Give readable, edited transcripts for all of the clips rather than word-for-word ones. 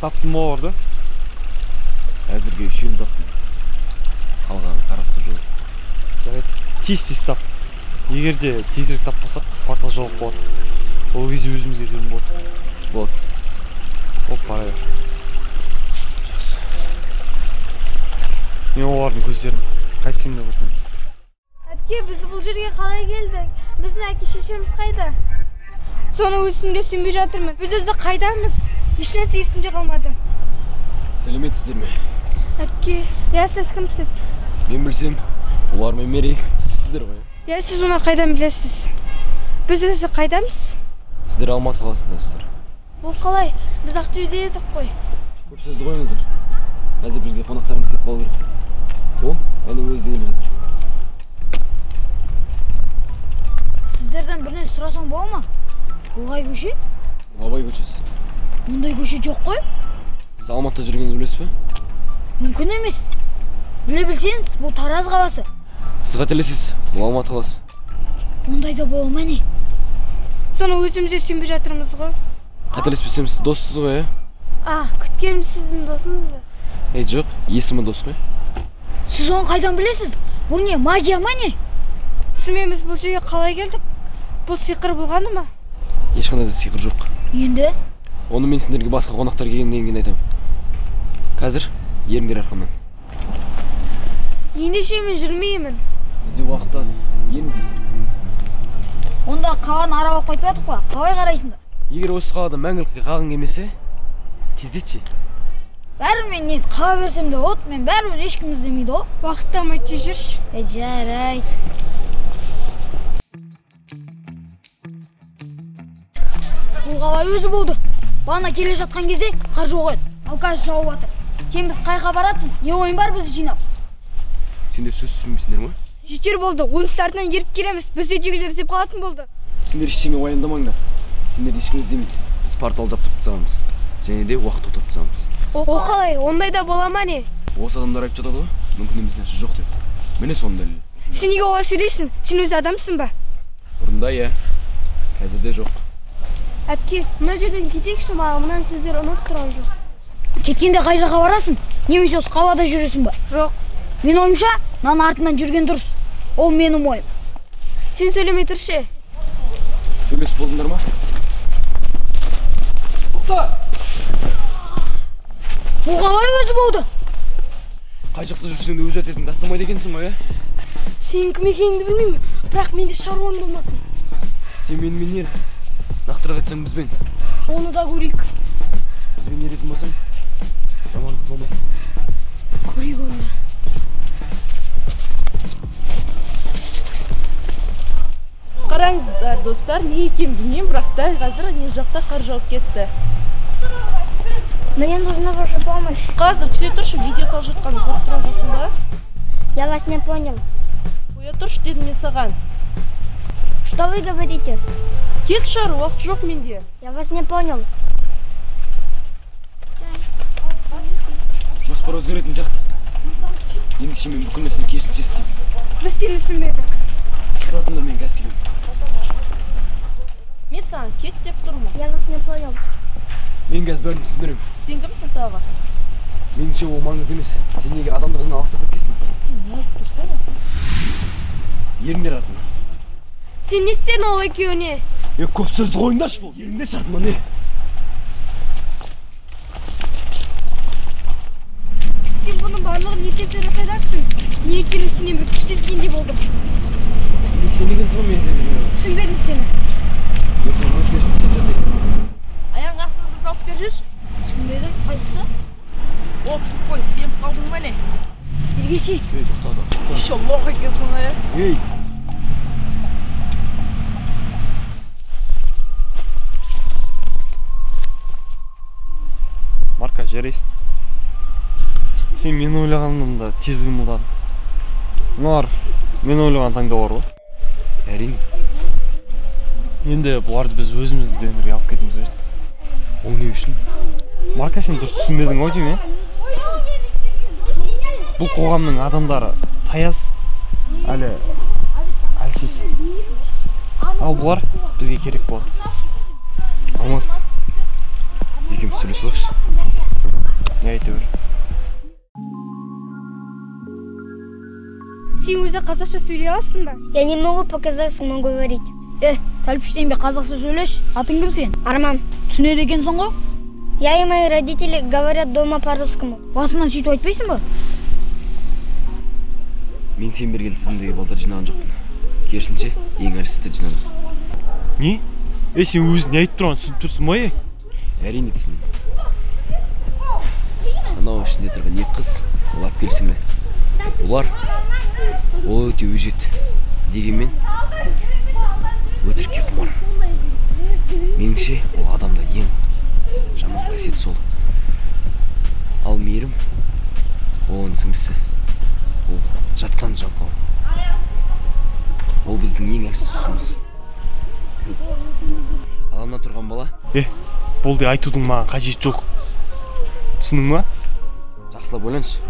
Таптым орды. Әзірге үшеуін таптым. Қалғанын қарастырып жатыр. Жарайды. Тез тап. Егер де тезірек таппасақ, портал жауып қалады. Ол кезде өзімізге төлем болады. Болады. Оп, бара бер. Мен олардың көздерін қайтсам деп отырмын. Әпке, біз бұл жерге қалай келдік? Біздің әке шешеміз қайда? Соны өзімде түсінбей жатырмын. Біз өзі қайдамыз? Ешнәрсе есімде қалмады. Сәлеметсіздер ме? Әпке, сіз кімсіз? Мен білсем, олар мен мерей сіздер ғой. Сіз оны қайдан білесіз? Біз өзі қайдамыз? Сіздер Алматы қаласындасыздар. Бұл қалай? Біз Ақтөбеде едік қой. Көп сөзді қойыңыздар. Қазір бізге қонақтарымыз келіп қалу керек. О, әлі өзі келіп жатыр. Сіздерден бірінен сұрасам бола ма? Бұл қай көше? Абай көшесі. Мұндай көше жоқ қой? Сіз Алматыда жүргеніңізді білесіз бе? Мүмкін емес. Біле білсеңіз, бұл Тараз қаласы. Сіз қателесіз, бұл Алматы қаласы. Ондайда бола ма не? Соны өзімізде сенбей жатырмыз ғой. Қателеспесем, сіз доссыз ғой, Күткенім сіздің досыңыз ба? Жоқ, есімі дос қой. Сіз оны қайдан білесіз? Бұл не, магия ма не? Түсінбейміз, бұл жерге қалай келдік? Бұл сиқыр болғаны ма? Ешқандай да сиқыр жоқ. Енді? Оны мен сендерге басқа қонақтар келгеннен кейін айтамын. Қазір еріңдер арқамнан. Ендеше мен жүрмеймін. Бізде уақыт аз. Еріңіздер. Онда қаланы аралап қайтып жатық па? Қалай қарайсыңдар? Егер осы қалада мәңгілікке қалғың келмесе, тездетші. Бәрібір мен несі қала берсем де болады, мен бәрібір ешкім іздемейді ғой. Уақыттамай тез жүрші. Жарайды. Бұл қалай өзі болды. Бана келе жатқан кезде қар жоқ еді. Ал қазір жауып жатыр. Сен біз қайға баратсың? Не ойын бар бізді жинап? Сендер сөз түсінбейсіңдер ме? Жетер болды. Оның артынан еріп келеміз. Біз үйдегілер іздеп қалатын болды. Сендер ештеңе уайымдамаңдар. Сендер ешкім іздемейді. Біз порталды таптып тастағанбыз. Және де уақыт тоқтатып тастағанбыз. О қалай? Ондайда бола ма не? Осы адамдар айтып жатады ғой, мүмкін емес нәрсе жоқ деп. Міне соның дәлелі. Сен неге олай сөйлейсің? Сен өзі адамсың ба? Бұрында қазірде жоқ. Әпке, мына жерден кетейікші, маған мынаны сөздер ұнап тұрған жоқ. Кеткенде қай жаққа барасың? Немесе осы қалада жүресің ба? Жоқ. Мен ойымша, мынаның артынан жүрген дұрыс. Ол менің ойым. Сен сөйлемей тұршы. Сөйлесіп болдыңдар ма? Тоқта! Бұл қалай өзі болды? Қай жақта жүрсең де өз әтетін тастамайды екенсің ғой, Сенің кім екеніңді білмеймін, бірақ менде шаруаң болмасын. Сен менімен ер. Нақтырақ айтсаң бізбен. Оны да көрейік. Бізбен еретін болсаң, жамандық болмасын. Көрейік оны. Қараңыздар, достар, не екенін білмеймін, бірақ дәл қазір мен жақта қар жауып кетті. Мне нужна ваша помощь. Қазір күте тұршы, видео салып жатқанын көріп тұрған жоқсың ба? Я вас не понял. Қоя тұршы дедім мен саған. Что вы говорите? Кет шар, уақыт жоқ менде. Я вас не понял. Жоспар өзгеретін сияқты. Ендеше мен бүкіл нәрсені керісінше істеймін. Біз сені түсінбедік. Тұратындар мен қазір келемін. Мен саған кет деп тұрмын. Я вас не понял. Мен қазір бәрін түсіндіремін. Сен кімсің тағы? Меніңше ол маңызды емес. Сен неге адамдардан алыстап кеткенсің? Сен не айтып тұрсың осы? Еріңдер артынан. Сен не істедің ол екеуіне? Көп сөзді қойыңдаршы бол. Еріңдерші артынан не? Сен бұның барлығын есептен жасайдасың. Не екені сенен бір күш сезгендей болдым. Сен неге тұр мен сені? Түсінбедім сені. Ертең өзгерісті сен жасайсың. Аяғың астыңызды тауып берші. Түсінбедім, қайсысы? О, қой, сеніп қалдың ба не? Ергеші. Тоқта. Еще лох екенсің, Ей! Марка, жарайсың. Сен мен ойлағаннан да тез қимылдадың. Бұлар мен ойлаған таңда бар ғой. Әрине. Енді бұларды біз өзімізбен бірге алып кетуіміз керек. Ол не үшін? Марка, сен дұрыс түсінбедің ғой деймін, Бұл қоғамның адамдары таяз, әлі әлсіз. Ал бұлар бізге керек болады. Алмас, екеуміз сөйлесіп алайықшы. өзі қазақша сөйлей аласың ба? Я не могу показать сумму говорить. Тәлпіштен бе қазақша сөйлеш. Атың кім сен? Арман. Түсінеді екенсің ғой? Я и мои родители говорят дома по-русскому. Басынан сөйтіп айтпайсың ба? Мен сен берген тізімдегі балдар жинаған жоқпын. Керісінше, ең әлсізді жинадым. Не? Сен өзің не айтып тұрған түсініп тұрсың ба? Әрине түсіндім. Анау ішінде тұрған екі қыз, ол әпкелісіңлі. Олар өте өжет. Дегенмен өтірікке құмар. Меніңше, ол адамда ең жаман қасиет сол. Ал мейірім, оның сіңлісі. Ол жатқан жалқау. Ол біздің ең әлсіз тұсымыз. Аламна тұрған бала? Болды айтудың маған қажет жоқ. Түсінің ма? Жақсылап ойланшы.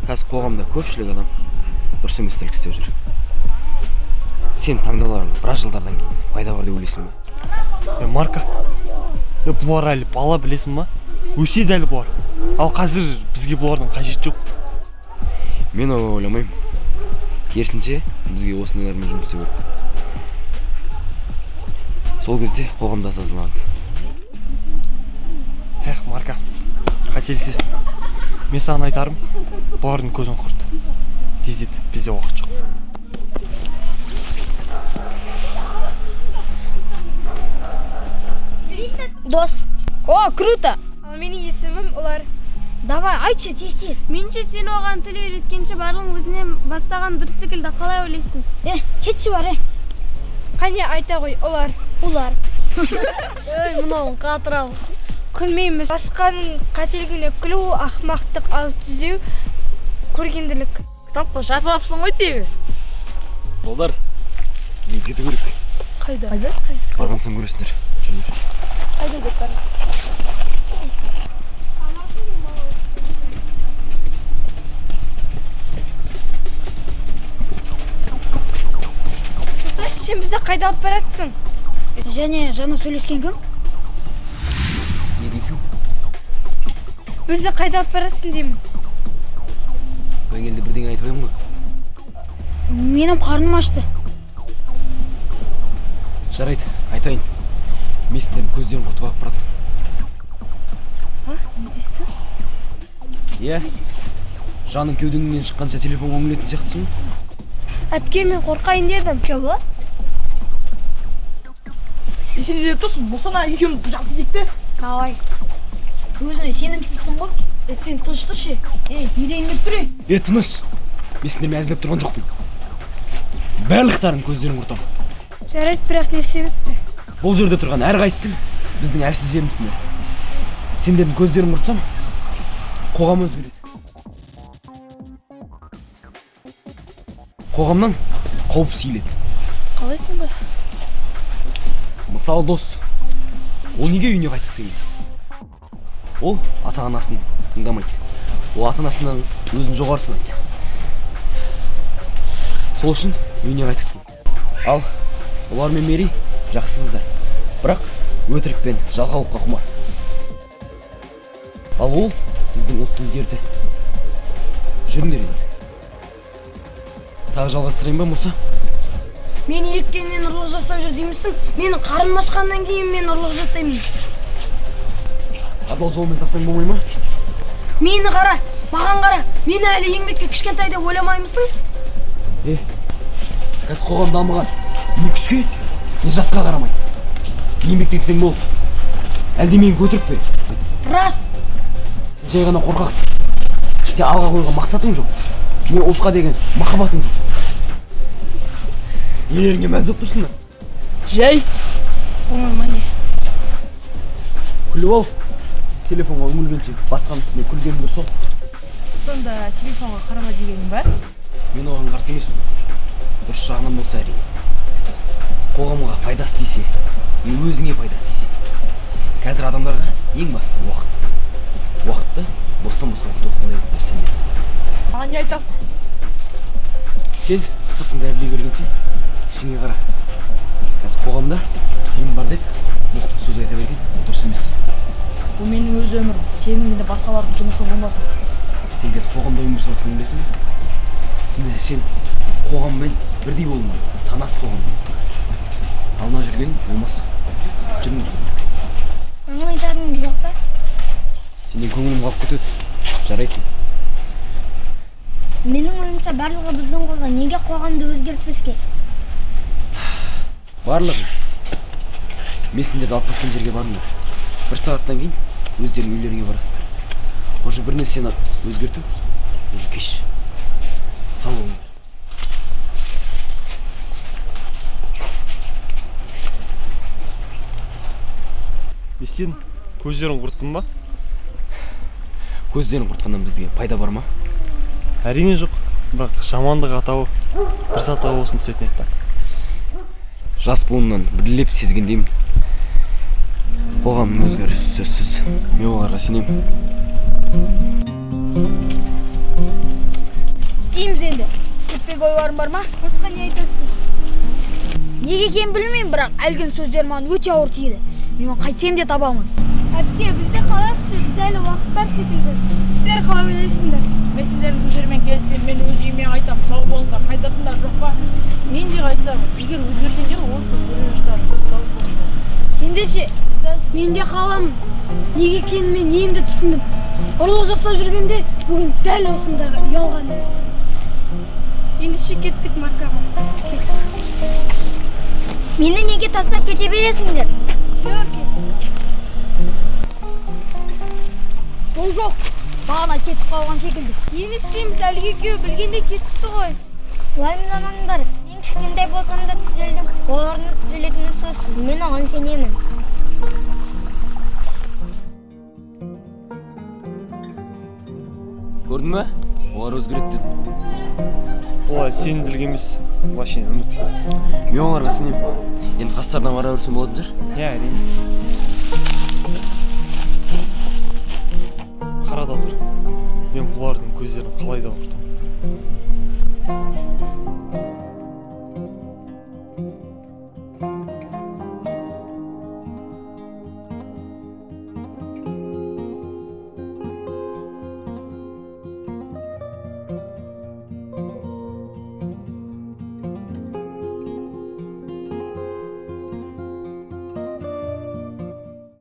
Қазір қоғамда көпшілік адам дұрыс емес тірлік істеп жүр. Сен таңдауларың біраз жылдардан кейін пайда бар деп ойлайсың ба? Марка, бұлар әлі бала білесің ба? Өседі әлі бұлар. Ал қазір бізге бұлардың қажет жоқ. Мен ойламаймын. Керісінше, бізге осындайлармен жұмыс істеу керек. Сол кезде қоғамда тазаланады. Марка, қателесесің. Мен саған айтарым, бұлардың көзін құрт. Тездет, бізде уақыт жоқ. Дос. О, круто! Ал менің есімім олар. Давай, айтшы, тез-тез. Менше сен оған тіл үйреткенше барлығын өзінен бастаған дұрыс секілді қалай ойлайсың? Кетші бар, Қане айта ғой, олар. Олар. Мынауын қатырал. Күлмейміз. Басқаның қателігіне күлу ақмақтық, ал түзеу көргенділік. Кітапқа жатып апсың ғой тегі. Балдар, бізге кету керек. Қайда? Барған соң көресіңдер. Жүріңдер. Қайда деп бар? Сен бізді қайда алып баратсың? Және жаңа сөйлескен кім? Не дейсің? Бізді қайда алып баратсың деймін. Мен келді бірдеңе айтып ойым ғой. Менің қарным ашты. Жарайды, айтайын. Мен сендердің көздерін құртып алып баратым. Не дейсің? Жаның кеудеңнен шыққанша телефон өңілетін сияқтысың. Әпке, мен қорқайын дедім. Жауы? Сен не деп тұрсың? Босана екеуміз жақты декті. Давай. Өзіне сенімсізсің ғой? Сен тыныш тұршы. Не дейін деп тұр? Тыныш. Мен сендермен әзілеп тұрған жоқпын. Барлықтарың көздерін құртам. Жарайды, бірақ не себепті? Бұл жерде тұрған әр қайсысың біздің әлсіз жерімсіңдер. Сендердің көздерін құртсам, қоғам өзгереді. Қоғамнан қауіп сейіледі. Қалайсың ба? Мысалы дос, ол неге үйіне қайтқысы келмейді? Ол ата-анасын тыңдамайды. Ол ата-анасынан өзін жоғары санайды. Сол үшін үйіне қайтқысы келмейді. Ал олар мен Мери жақсы қыздар. Бірақ өтірік пен жалқаулыққа құмар. Ал ол біздің ұлттың дерті. Жүріңдер енді. Тағы жалғастырайын ба, Мұса? Мен еріккеннен ұрлық жасап жүр деймісің? Менің қарным ашқаннан кейін мен ұрлық жасаймын. Адал жолмен тапсаң болмай ма? Мені қара, маған қара. Мені әлі еңбекке кішкентай деп ойламаймысың? Қазір қоғам дамыған. Не күшке, не жасқа қарамайды. Еңбекте етсең бол. Әлде мені көтіріп пе? Рас. Жай ғана қорқақсың. Сен алға қойған мақсатың жоқ. Не ұлтқа деген махаббатың жоқ. Нелеріңе мәз болып тұрсыңдар? Жай. Болмай не? Күліп ал. Телефонға үңілгенше басқаның үстіне күлген дұрыс ол. Сонда телефонға қарама дегенің ба? Мен оған қарсы емеспін. Дұрыс жағынан болса әрине. Қоғамға пайдасы тисе, өзіңе пайдасы тисе. Қазір адамдарға ең басты уақыт. Уақытты бостан-босқа өткізіңдер сендер. Маған не айтасың? Сен сыртыңды әрлей бергенше ішіңе қара. Қазір қоғамда тыйым бар деп мықты сөз айта берген дұрыс емес. Бұл менің өз өмірім. Сенің де басқалардың жұмысы болмасын. Сен қазір қоғамда өмір сүріп жатқаныңды білесің бе? Сен қоғаммен бірдей болмайды, санасы қоғаммен. Алына жүрген болмас. Жүрмей кеттік. Маған айтарың жоқ па? Сенен көңілім қалып кетеді. Жарайсың. Менің ойымша барлығы біздің қолда, неге қоғамды өзгертпеске? Барлығы. Мен сендерді алып кеткен жерге барыңдар. 1 сағаттан кейін өздерің үйлеріңе барасыңдар. Уже бір нәрсені өзгерту, уже кеш. Сау болыңдар. Сен көздерін құрттың ба? Көздерін құртқаннан бізге пайда бар ма? Әрине жоқ, бірақ жамандық атауы бір сатыға болсын түсетін еді. Жас буыннан біліп сезгендеймін. Қоғамның өзгерісі сөзсіз. Мен оларға сенемін. Істейміз енді. Кетпек ойларың бар ма? Басқа не айтасың? Неге екенін білмеймін, бірақ әлген сөздер маған өте ауыр тиді. Мен оны қайтсем де табамын. Әпке, бізде қалақшы, бізде әлі уақыт бар секілді. Сіздер қалай ойлайсыңдар? Мен сендердің бұл жермен келіспеймін, мен өз үйіме қайтамын, сау болыңдар, қайтатындар жоқ па? Мен де қайтамын, егер өзгерсеңдер осы көріністарын, сау болыңдар. Сенде ше? Мен де қаламын. Неге екенін мен енді түсіндім. Ұрлық жасап жүргенде бүгін дәл осындағы ұялған емеспін. Ендеше кеттік маркаға. Кеттік. Мені неге тастап кете бересіңдер? Жүр, кеттік. Ол жоқ. Бағана кетіп қалған секілді. Ені істейміз, әлгі екеуі білгенде кетіпті ғой. Уайымдамаңдар. Мен кішкентай болсам да түзелдім. Олардың түзелетіні сөзсіз. Мен оған сенемін. Көрдің ме? Олар өзгереді деді. Олай сенімділік емес, вообще үміт. Мен оларға сенемін. Енді қастарына бара берсем болатын шығар. Иә, әрине. Қарада тұр. Мен бұлардың көздерін қалай да құртам.